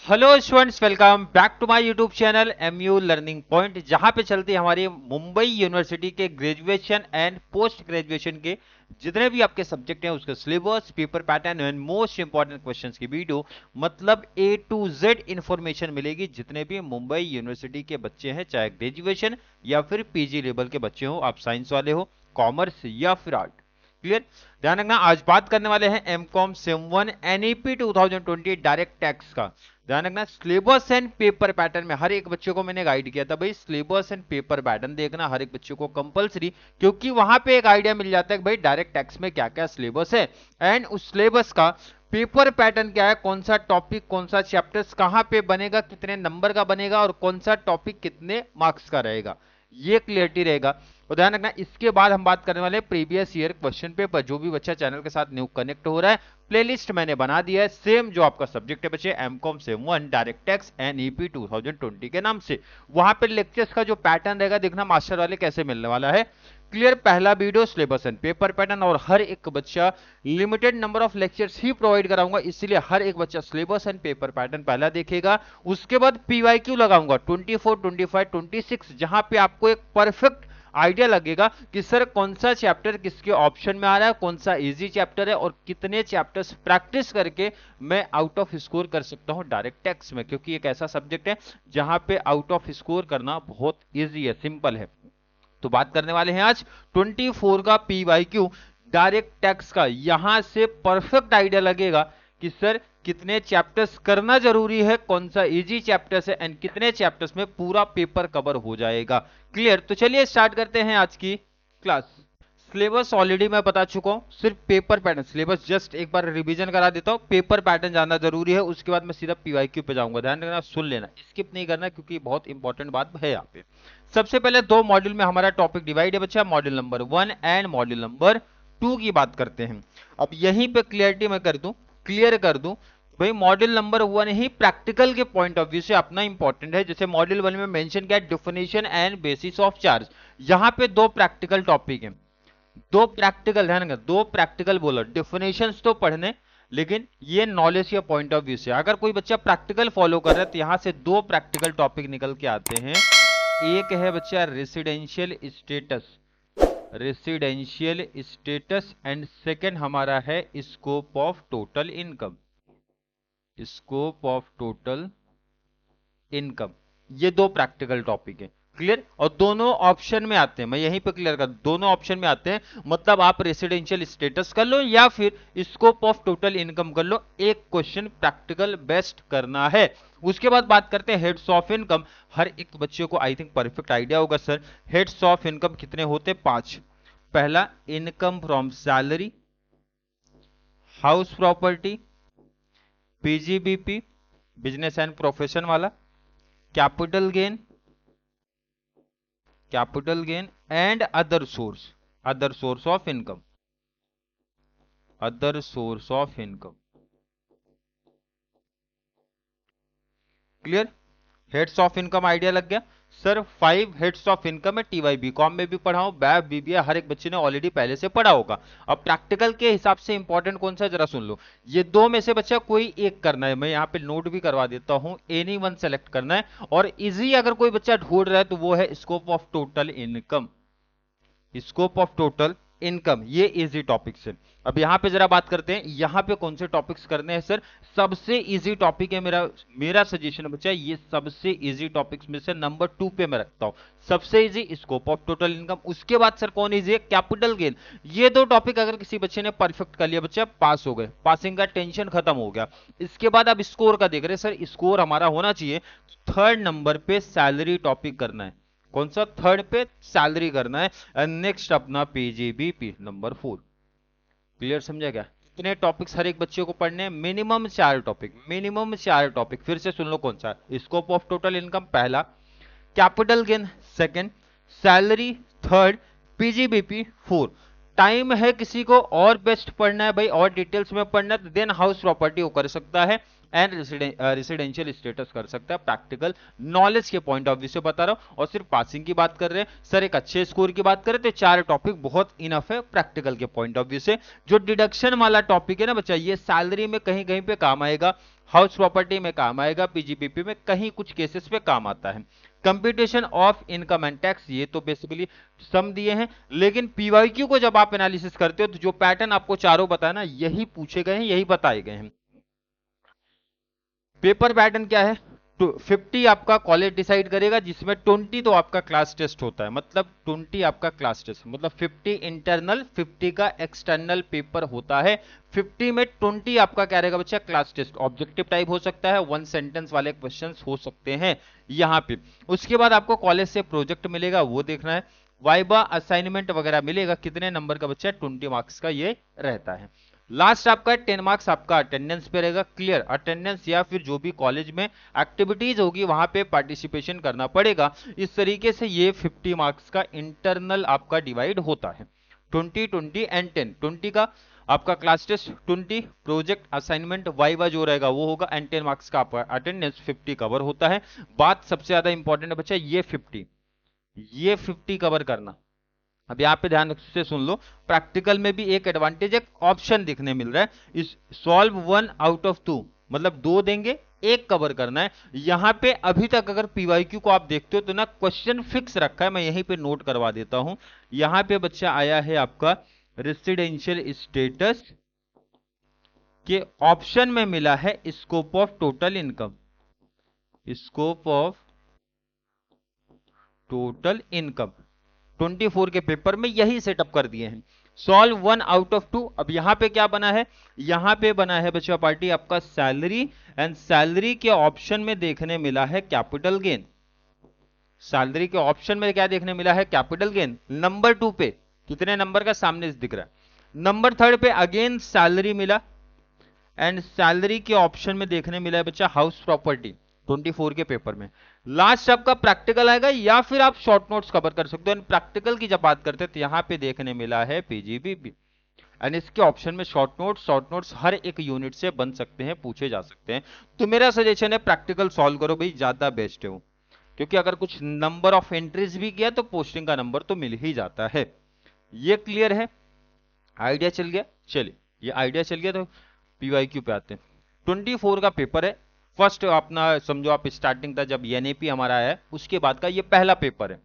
Hello students, welcome back to my YouTube channel MU learning point, जहां पे चलती है हमारी मुंबई यूनिवर्सिटी के ग्रेजुएशन एंड पोस्ट ग्रेजुएशन के जितने भी आपके सब्जेक्ट हैं उसके syllabus, paper pattern and most important questions की वीडियो, मतलब ए टू जेड इंफॉर्मेशन मिलेगी। जितने भी मुंबई यूनिवर्सिटी के बच्चे हैं, चाहे ग्रेजुएशन या फिर पीजी लेवल के बच्चे हो, आप साइंस वाले हो, कॉमर्स या फिर आर्ट। क्लियर? ध्यान रखना, आज बात करने वाले हैं MCom sem 1 NEP 2020 direct tax का। ध्यान रखना, सिलेबस एंड पेपर पैटर्न में हर एक बच्चे को मैंने गाइड किया था भाई, सिलेबस एंड पेपर पैटर्न देखना हर एक बच्चे को कंपलसरी, क्योंकि वहां पे एक आइडिया मिल जाता है कि भाई डायरेक्ट टैक्स में क्या क्या सिलेबस है एंड उस सिलेबस का पेपर पैटर्न क्या है, कौन सा टॉपिक, कौन सा चैप्टर्स कहां पे बनेगा, कितने नंबर का बनेगा और कौन सा टॉपिक कितने मार्क्स का रहेगा, ये क्लियरिटी रहेगा। और ध्यान रखना, इसके बाद हम बात करने वाले प्रीवियस ईयर क्वेश्चन पेपर। जो भी बच्चा चैनल के साथ न्यू कनेक्ट हो रहा है, प्लेलिस्ट मैंने बना दिया है सेम जो आपका सब्जेक्ट है बच्चे, MCom sem 1 direct tax NEP 2020 के नाम से। वहां पे लेक्चर्स का जो पैटर्न रहेगा, देखना मास्टर वाले कैसे मिलने वाला है। क्लियर? पहला video syllabus and paper pattern, और हर एक बच्चा limited number of lectures he provide कराऊंगा, इसलिए हर एक बच्चा सिलेबस एंड पेपर पैटर्न पहला देखेगा। उसके बाद पीवाईक्यू लगाऊंगा 24, 25, 26, जहां पे आपको एक परफेक्ट आइडिया लगेगा कि सर कौन सा चैप्टर किसके ऑप्शन में आ रहा है, कौन सा इजी चैप्टर है और कितने चैप्टर्स प्रैक्टिस करके मैं आउट ऑफ स्कोर कर सकता हूं डायरेक्ट टैक्स में, क्योंकि एक ऐसा सब्जेक्ट है जहां पे आउट ऑफ स्कोर करना बहुत इजी है, सिंपल है। तो बात करने वाले हैं आज 24 का पीवाईक्यू डायरेक्ट टैक्स का। यहां से परफेक्ट आइडिया लगेगा कि सर कितने चैप्टर्स करना जरूरी है, कौन सा इजी चैप्टर्स है एंड कितने चैप्टर्स में पूरा पेपर कवर हो जाएगा। क्लियर? तो चलिए स्टार्ट करते हैं आज की क्लास। सिलेबस ऑलरेडी मैं बता चुका हूं, सिर्फ पेपर पैटर्न सिलेबस जस्ट एक बार रिवीजन करा देता हूं। पेपर पैटर्न जानना जरूरी है, उसके बाद मैं सीधा पीवाईक्यू पे जाऊंगा। ध्यान रखना, सुन लेना, स्किप नहीं करना, क्योंकि बहुत इंपॉर्टेंट बात है यहाँ पे। सबसे पहले दो मॉड्यूल में हमारा टॉपिक डिवाइड है बच्चा, module number 1 and module number 2 की बात करते हैं। अब यहीं पे क्लियरिटी मैं कर दूं, क्लियर कर दूं भाई, मॉड्यूल नंबर 1 ही प्रैक्टिकल के पॉइंट ऑफ व्यू से अपना इंपॉर्टेंट है। जैसे मॉड्यूल 1 में मेंशन किया definition and bases of charge, यहां पे दो प्रैक्टिकल टॉपिक हैं, दो प्रैक्टिकल, ध्यान रखना, दो प्रैक्टिकल बोलो, डेफिनेशंस तो पढ़ने, लेकिन ये नॉलेज के पॉइंट ऑफ व्यू से अगर कोई बच्चा प्रैक्टिकल फॉलो कर रहा है तो यहां से दो प्रैक्टिकल टॉपिक निकल के आते हैं। एक है बच्चा residential status, residential status and second हमारा है scope of total income, scope of total income. ये दो प्रैक्टिकल टॉपिक है। क्लियर? और दोनों ऑप्शन में आते हैं, मैं यहीं पे क्लियर कर, दोनों ऑप्शन में आते हैं, मतलब आप रेसिडेंशियल स्टेटस कर लो या फिर स्कोप ऑफ टोटल इनकम कर लो, एक क्वेश्चन प्रैक्टिकल बेस्ट करना है। उसके बाद बात करते हैं हेड्स ऑफ इनकम। हर एक बच्चे को आई थिंक परफेक्ट आइडिया होगा सर, हेड्स ऑफ इनकम कितने होते? 5। पहला income from salary, house property, PGBP business and profession वाला, capital gain, capital gain and other source, other source of income, other source of income. Clear? Heads of income idea लग गया sir. 5 heads of income है, TY BCom में भी पढ़ाऊं, babe BBA हर एक बच्चे ने already पहले से पढ़ा होगा। अब प्रैक्टिकल के हिसाब से इंपॉर्टेंट कौन सा जरा सुन लो, ये दो में से बच्चा कोई एक करना है, मैं यहाँ पे नोट भी करवा देता हूं, एनी वन सेलेक्ट करना है। और इजी अगर कोई बच्चा ढूंढ रहा है तो वो है scope of total income, scope of total income, ये इजी टॉपिक्स है। अब यहां पे जरा बात करते हैं, यहां पे कौन से टॉपिक्स करने हैं सर। सबसे इजी टॉपिक है मेरा सजेशन बच्चा, ये सबसे इजी टॉपिक्स में से नंबर 2 पे मैं रखता हूं, सबसे easy scope of total income. उसके बाद सर कौन इजी है? Capital gain. ये दो टॉपिक अगर किसी बच्चे ने परफेक्ट कर लिया बच्चा, पास हो गए, पासिंग का टेंशन खत्म हो गया। इसके बाद अब स्कोर का देख रहे सर, स्कोर हमारा होना चाहिए 3rd नंबर पे सैलरी टॉपिक करना है। कौन सा? 3rd पे सैलरी करना है। एंड नेक्स्ट अपना पीजीबीपी नंबर 4। क्लियर? समझा क्या? कितने टॉपिक्स हर एक बच्चे को पढ़ने हैं? Minimum 4 topic, minimum 4 topic. फिर से सुन लो कौन सा? स्कोप ऑफ टोटल इनकम पहला, capital gain second, salary third, PGBP 4। Time है किसी को और बेस्ट पढ़ना है भाई और डिटेल्स में पढ़ना है तो देन हाउस प्रॉपर्टी वो कर सकता है एंड रेसिडेंशियल स्टेटस कर सकता है। प्रैक्टिकल नॉलेज के पॉइंट ऑफ व्यू से बता रहा हूं, और सिर्फ पासिंग की बात कर रहे हैं सर, एक अच्छे स्कोर की बात करें तो 4 टॉपिक बहुत इनफ है प्रैक्टिकल के पॉइंट ऑफ व्यू से। जो डिडक्शन वाला टॉपिक है ना बच्चा, ये सैलरी में कहीं कहीं पे काम आएगा, हाउस प्रॉपर्टी में काम आएगा, पीजीबीपी में कहीं कुछ केसेस पे काम आता है। Computation of income and tax, ये तो बेसिकली सम दिए हैं, लेकिन पीवाईक्यू को जब आप एनालिसिस करते हो तो जो पैटर्न आपको चारों बताया ना, यही पूछे गए हैं, यही बताए गए हैं। पेपर पैटर्न क्या है? तो 50 आपका कॉलेज डिसाइड करेगा, जिसमें 20 तो आपका क्लास टेस्ट होता है, मतलब 20 आपका क्लास टेस्ट, मतलब 50 इंटरनल, 50 का एक्सटर्नल पेपर होता है। 50 में 20 आपका क्या रहेगा बच्चा? Class test. ऑब्जेक्टिव टाइप हो सकता है, वन सेंटेंस वाले क्वेश्चंस हो सकते हैं यहाँ पे। उसके बाद आपको कॉलेज से प्रोजेक्ट मिलेगा, वो देखना है। वाइबा असाइनमेंट वगैरह मिलेगा, कितने नंबर का बच्चा? 20 मार्क्स का ये रहता है। लास्ट आपका 10 मार्क्स आपका अटेंडेंस पे रहेगा। क्लियर, अटेंडेंस या फिर जो भी कॉलेज में एक्टिविटीज होगी वहां पे पार्टिसिपेशन करना पड़ेगा। इस तरीके से ये 50 मार्क्स का इंटरनल आपका डिवाइड होता है। 20 20 एंड 10। 20 का आपका class test, 20 project assignment viva जो रहेगा वो होगा, एंड 10 मार्क्स का आपका अटेंडेंस 50 कवर होता है। बात सबसे ज्यादा इंपॉर्टेंट है बच्चा, ये 50 कवर करना। अब यहाँ पे ध्यान से सुन लो, प्रैक्टिकल में भी एक एडवांटेज, एक ऑप्शन दिखने मिल रहा है, इस सॉल्व 1 आउट ऑफ 2, मतलब 2 देंगे, एक कवर करना है। यहां पे अभी तक अगर पीवाईक्यू को आप देखते हो तो ना क्वेश्चन फिक्स रखा है, मैं यहीं पे नोट करवा देता हूं। यहां पे बच्चा आया है आपका रेसिडेंशियल स्टेटस के ऑप्शन में मिला है scope of total income, scope of total income. 24 के पेपर में यही सेटअप कर दिए हैं। Solve 1 out of 2। अब यहां पे क्या बना है? यहां पे बना है बच्चा पार्टी आपका सैलरी, एंड सैलरी के ऑप्शन में देखने मिला है कैपिटल गेन। सैलरी के ऑप्शन में क्या देखने मिला है? Capital gain. नंबर 2 पे कितने नंबर का? सामने से दिख रहा है। नंबर 3 पे अगेन सैलरी मिला, एंड सैलरी के ऑप्शन में देखने मिला है बच्चा हाउस प्रॉपर्टी। 24 के पेपर में लास्ट आपका प्रैक्टिकल आएगा, या फिर आप शॉर्ट नोट्स कवर कर सकते हो। प्रैक्टिकल की जब बात करते हैं तो यहां पे देखने मिला है पीजीबीपी, एंड इसके ऑप्शन में शॉर्ट नोट्स हर एक यूनिट से बन सकते हैं, पूछे जा सकते हैं। तो मेरा सजेशन है प्रैक्टिकल सॉल्व करो भाई, ज्यादा बेस्ट है वो, क्योंकि अगर कुछ नंबर ऑफ एंट्रीज भी किया तो पोस्टिंग का नंबर तो मिल ही जाता है। ये क्लियर है? आइडिया चल गया? चलिए, ये आइडिया चल गया तो पीवाईक्यू पे आते हैं। 24 का पेपर है, फर्स्ट अपना समझो आप स्टार्टिंग था जब एनएपी हमारा आया है, उसके बाद का ये पहला पेपर है।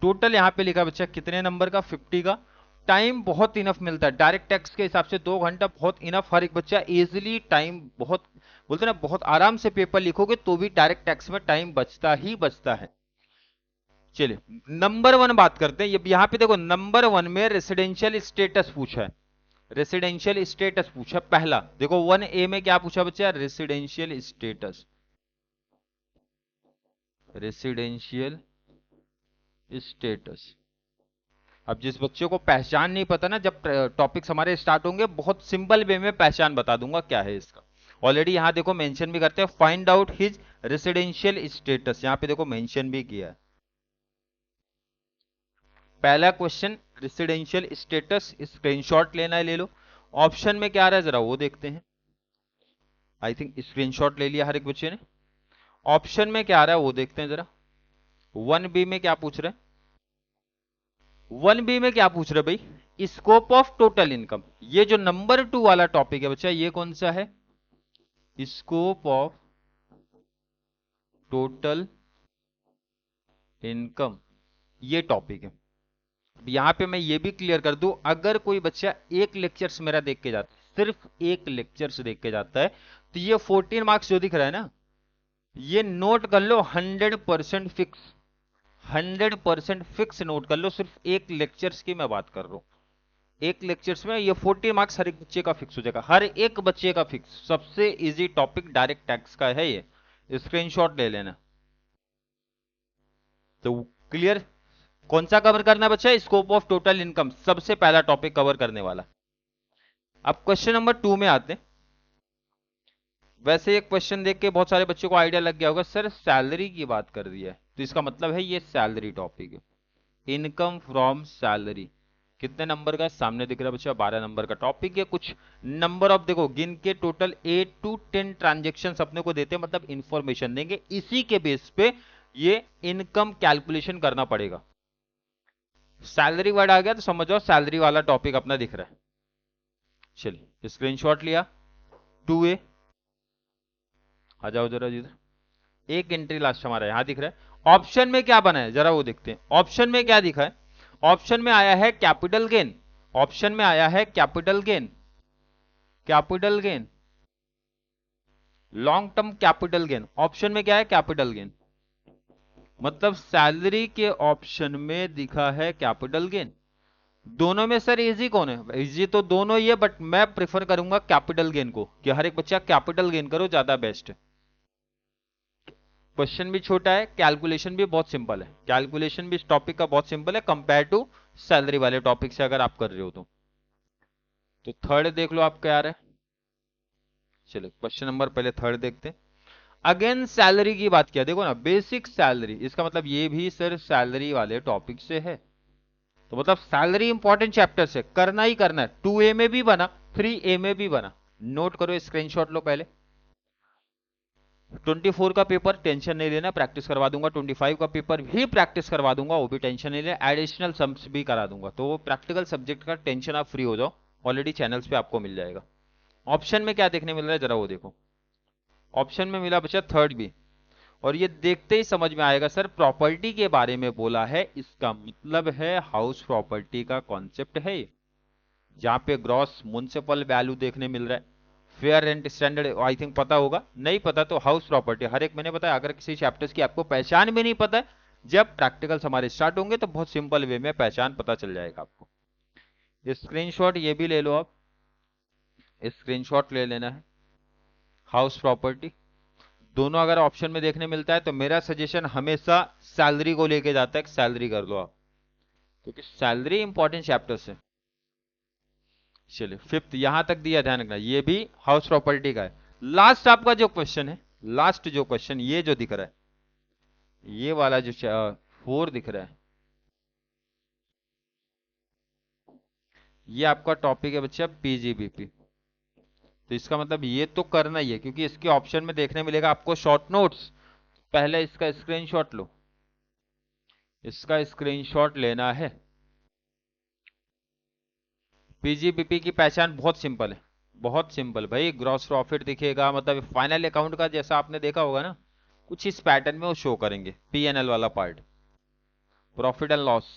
टोटल यहां पे लिखा बच्चा कितने नंबर का? 50 का। टाइम बहुत इनफ मिलता है, डायरेक्ट टैक्स के हिसाब से 2 घंटा बहुत इनफ। हर एक बच्चा इजिली टाइम, बहुत बोलते ना, बहुत आराम से पेपर लिखोगे तो भी डायरेक्ट टैक्स में टाइम बचता ही बचता है। चलिए नंबर 1 बात करते हैं। यहां पे देखो नंबर 1 में रेसिडेंशियल स्टेटस पूछा है, रेसिडेंशियल स्टेटस पूछा पहला। देखो 1A में क्या पूछा बच्चा? Residential status, residential status. अब जिस बच्चे को पहचान नहीं पता ना, जब टॉपिक्स हमारे स्टार्ट होंगे बहुत सिंपल वे में पहचान बता दूंगा क्या है इसका। ऑलरेडी यहां देखो मेंशन भी करते हैं, find out his residential status, यहां पे देखो मेंशन भी किया है। पहला क्वेश्चन रेसिडेंशियल स्टेटस, स्क्रीनशॉट लेना है ले लो। ऑप्शन में क्या आ रहा है जरा वो देखते हैं। आई थिंक स्क्रीनशॉट ले लिया हर एक बच्चे ने। ऑप्शन में क्या आ रहा है वो देखते हैं जरा। 1B में क्या पूछ रहे हैं? 1B में क्या पूछ रहे भाई? Scope of total income. ये जो नंबर 2 वाला टॉपिक है बच्चा, ये कौन सा है? स्कोप ऑफ टोटल इनकम, ये टॉपिक है। यहां पे मैं ये भी क्लियर कर दूं, अगर कोई बच्चा एक लेक्चर्स मेरा देख के जाता है, सिर्फ एक लेक्चर्स देख के जाता है, तो ये 14 मार्क्स जो दिख रहा है ना, ये नोट कर लो 100% फिक्स, 100% फिक्स नोट कर लो। सिर्फ एक लेक्चर्स की मैं बात कर रहा हूं, एक लेक्चर्स में ये 40 मार्क्स हर एक बच्चे का फिक्स हो जाएगा, हर एक बच्चे का फिक्स। सबसे इजी टॉपिक डायरेक्ट टैक्स का है ये, स्क्रीनशॉट ले लेना। तो क्लियर? कौन सा कवर करना है बच्चा? स्कोप ऑफ टोटल इनकम, सबसे पहला टॉपिक कवर करने वाला। अब क्वेश्चन नंबर 2 में आते हैं। वैसे ये क्वेश्चन देख के बहुत सारे बच्चों को आइडिया लग गया होगा, सर सैलरी की बात कर दी है, तो इसका मतलब है ये सैलरी टॉपिक है। इनकम फ्रॉम सैलरी कितने नंबर का? सामने दिख रहा है बच्चा 12 नंबर का टॉपिक है। कुछ नंबर ऑफ देखो गिन के, टोटल 8 to 10 ट्रांजेक्शन अपने को देते हैं, मतलब इंफॉर्मेशन देंगे, इसी के बेस पे ये इनकम कैलकुलेशन करना पड़ेगा। सैलरी वर्ड आ गया तो समझ जाओ सैलरी वाला टॉपिक अपना दिख रहा है। चलिए स्क्रीनशॉट लिया। 2A आ जाओ जरा जिधर, एक एंट्री लास्ट हमारा यहां दिख रहा है। ऑप्शन में क्या बना है जरा वो देखते हैं। ऑप्शन में क्या दिखा है? ऑप्शन में आया है कैपिटल गेन। ऑप्शन में आया है capital gain, capital gain, long term capital gain. Option में क्या है? Capital gain. मतलब सैलरी के ऑप्शन में दिखा है कैपिटल गेन। दोनों में सर इजी कौन है? इजी तो दोनों ही है, बट मैं प्रेफर करूंगा कैपिटल गेन को, कि हर एक बच्चा कैपिटल गेन करो, ज्यादा बेस्ट है। क्वेश्चन भी छोटा है, कैलकुलेशन भी बहुत सिंपल है। कैलकुलेशन भी इस टॉपिक का बहुत सिंपल है कंपेयर टू सैलरी वाले टॉपिक से अगर आप कर रहे हो तो थर्ड देख लो आप क्या आ रहा है। चलो क्वेश्चन नंबर पहले थर्ड देखते हैं। अगेन सैलरी की बात किया, देखो ना बेसिक सैलरी, इसका मतलब ये भी सर सैलरी वाले टॉपिक से है। तो मतलब सैलरी इंपॉर्टेंट चैप्टर से करना ही करना है। 2A में भी बना, 3A में भी बना। नोट करो, स्क्रीनशॉट लो पहले। 24 का पेपर टेंशन नहीं लेना, प्रैक्टिस करवा दूंगा। 25 का पेपर भी प्रैक्टिस करवा दूंगा, वो भी टेंशन नहीं लेना। एडिशनल सम्स भी करा दूंगा, तो प्रैक्टिकल सब्जेक्ट का टेंशन आप फ्री हो जाओ, ऑलरेडी चैनल्स पे आपको मिल जाएगा। ऑप्शन में क्या देखने मिल रहा है जरा वो देखो। ऑप्शन में मिला बच्चा थर्ड बी, और ये देखते ही समझ में आएगा सर प्रॉपर्टी के बारे में बोला है, इसका मतलब है हाउस प्रॉपर्टी का कॉन्सेप्ट है ये। जहां पे ग्रॉस म्युनिसिपल वैल्यू देखने मिल रहा है, fair rent standard I think पता होगा, नहीं पता तो हाउस प्रॉपर्टी हर एक मैंने बताया। अगर किसी चैप्टर्स की आपको पहचान भी नहीं पता है, जब प्रैक्टिकल्स हमारे स्टार्ट होंगे तो बहुत सिंपल वे में पहचान पता चल जाएगा आपको। स्क्रीनशॉट ये भी ले लो आप, स्क्रीनशॉट ले लेना है। हाउस प्रॉपर्टी दोनों अगर ऑप्शन में देखने मिलता है तो मेरा सजेशन हमेशा सैलरी को लेके जाता है, सैलरी कर लो आप, क्योंकि सैलरी इंपॉर्टेंट चैप्टर्स है। चलिए फिफ्थ यहां तक दिया, ध्यान रखना ये भी हाउस प्रॉपर्टी का है। लास्ट आपका जो क्वेश्चन है, लास्ट जो क्वेश्चन ये जो दिख रहा है, ये वाला जो 4 दिख रहा है, ये आपका टॉपिक है बच्चा पीजीबीपी। तो इसका मतलब ये तो करना ही है, क्योंकि इसके ऑप्शन में देखने मिलेगा आपको शॉर्ट नोट्स। पहले इसका स्क्रीनशॉट लो, इसका स्क्रीनशॉट लेना है। पीजीबीपी की पहचान बहुत सिंपल है, बहुत सिंपल भाई। ग्रॉस प्रॉफिट दिखेगा, मतलब फाइनल अकाउंट का जैसा आपने देखा होगा ना, कुछ इस पैटर्न में वो शो करेंगे। पीएनएल वाला part, profit and loss,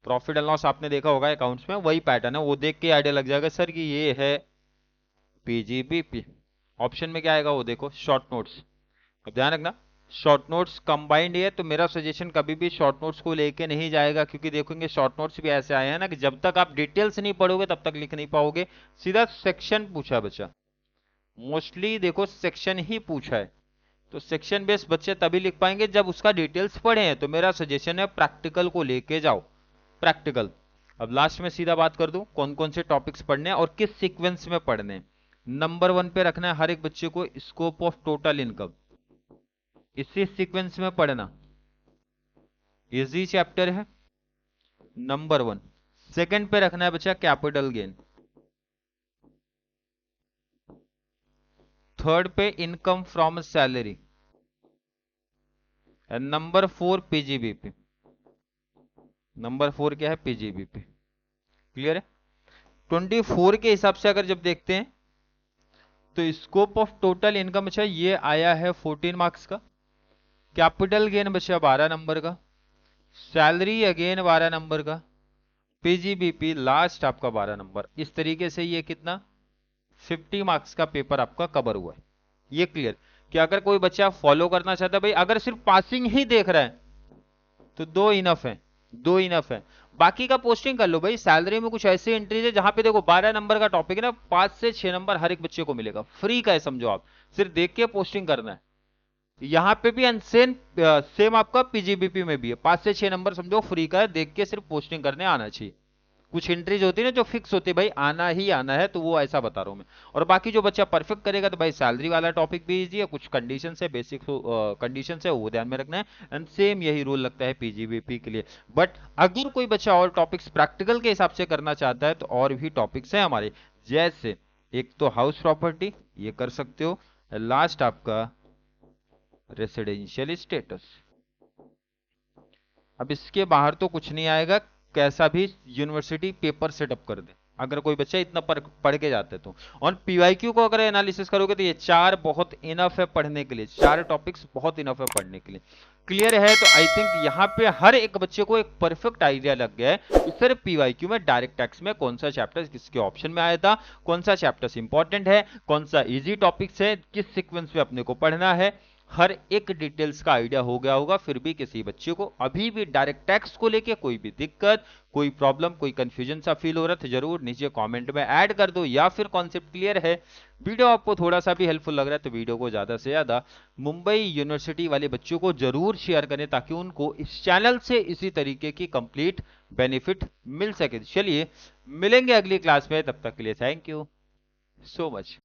profit and loss आपने देखा होगा अकाउंट्स में, वही पैटर्न है। वो देख के आइडिया लग जाएगा सर कि ये है पीजीबीपी। ऑप्शन में क्या आएगा वो देखो, शॉर्ट नोट्स। अब ध्यान रखना, शॉर्ट नोट्स कंबाइंड है, तो मेरा सजेशन कभी भी शॉर्ट नोट्स को लेके नहीं जाएगा, क्योंकि देखोगे शॉर्ट नोट्स भी ऐसे आए हैं ना कि जब तक आप डिटेल्स नहीं पढ़ोगे तब तक लिख नहीं पाओगे। सीधा सेक्शन पूछा बच्चा, मोस्टली देखो सेक्शन ही पूछा है, तो सेक्शन बेस्ड बच्चे तभी लिख पाएंगे जब उसका डिटेल्स पढ़े हैं। तो मेरा सजेशन है प्रैक्टिकल को लेके जाओ, प्रैक्टिकल। अब लास्ट में सीधा बात कर दूं कौन कौन से टॉपिक्स पढ़ने हैं और किस सीक्वेंस में पढ़ने हैं। नंबर 1 पे रखना है हर एक बच्चे को स्कोप ऑफ टोटल इनकम, इसी सीक्वेंस में पढ़ना, इजी चैप्टर है। नंबर 1। सेकंड पे रखना है बच्चा कैपिटल गेन। थर्ड पे income from salary. And number 4 PGBP. Number 4 क्या है? पीजीबीपी। क्लियर है? 24 के हिसाब से अगर जब देखते हैं तो स्कोप ऑफ टोटल इनकम बच्चा ये आया है 14 मार्क्स का, कैपिटल गेन बच्चा 12 नंबर का, सैलरी अगेन 12 नंबर का, पीजीबीपी लास्ट आपका 12 नंबर। इस तरीके से ये कितना 50 मार्क्स का पेपर आपका कवर हुआ है। ये क्लियर कि अगर कोई बच्चा फॉलो करना चाहता है, भाई अगर सिर्फ पासिंग ही देख रहा है तो 2 इनफ है, 2 इनफ है। बाकी का पोस्टिंग कर लो भाई। सैलरी में कुछ ऐसी एंट्रीज है जहां पे देखो 12 नंबर का टॉपिक है ना, 5 से 6 नंबर हर एक बच्चे को मिलेगा, फ्री का है समझो आप, सिर्फ देख के पोस्टिंग करना है। यहां पे भी अनसेन सेम आपका पीजीबीपी में भी है, 5 से 6 नंबर समझो फ्री का है, देख के सिर्फ पोस्टिंग करने आना चाहिए। कुछ एंट्रीज होती है ना जो फिक्स होती है, भाई आना ही आना है, तो वो ऐसा बता रहा हूं मैं। और बाकी जो बच्चा परफेक्ट करेगा तो भाई सैलरी वाला टॉपिक भी इजी है, कुछ कंडीशन है, बेसिक कंडीशन है, वो ध्यान में रखना है। एंड सेम यही रूल लगता है पीजीबीपी के लिए। बट अगर कोई बच्चा और टॉपिक्स प्रैक्टिकल के हिसाब से करना चाहता है तो और भी टॉपिक्स हैं हमारे, जैसे एक तो हाउस प्रॉपर्टी, ये कर सकते हो। लास्ट आपका रेसिडेंशियल स्टेटस। अब इसके बाहर तो कुछ नहीं आएगा, कैसा भी यूनिवर्सिटी पेपर सेटअप कर दे, अगर कोई बच्चा इतना पढ़ के जाता है तो। और पीवाईक्यू को अगर एनालिसिस करोगे तो ये 4 बहुत इनफ है पढ़ने के लिए, 4 टॉपिक्स बहुत इनफ है पढ़ने के लिए। क्लियर है? तो आई थिंक यहाँ पे हर एक बच्चे को एक परफेक्ट आइडिया लग गया है कि सिर्फ पीवाईक्यू में डायरेक्ट टैक्स में कौन सा चैप्टर किसके ऑप्शन में आया था, कौन सा चैप्टर इंपॉर्टेंट है, कौन सा इजी टॉपिक्स है, किस सीक्वेंस में अपने को पढ़ना है, हर एक डिटेल्स का आइडिया हो गया होगा। फिर भी किसी बच्चे को अभी भी डायरेक्ट टैक्स को लेके कोई भी दिक्कत, कोई प्रॉब्लम, कोई कंफ्यूजन सा फील हो रहा है तो जरूर नीचे कमेंट में ऐड कर दो, या फिर कॉन्सेप्ट क्लियर है, वीडियो आपको थोड़ा सा भी हेल्पफुल लग रहा है तो वीडियो को ज्यादा से ज्यादा मुंबई यूनिवर्सिटी वाले बच्चों को जरूर शेयर करें ताकि उनको इस चैनल से इसी तरीके की कंप्लीट बेनिफिट मिल सके। चलिए मिलेंगे अगली क्लास में, तब तक के लिए थैंक यू सो मच।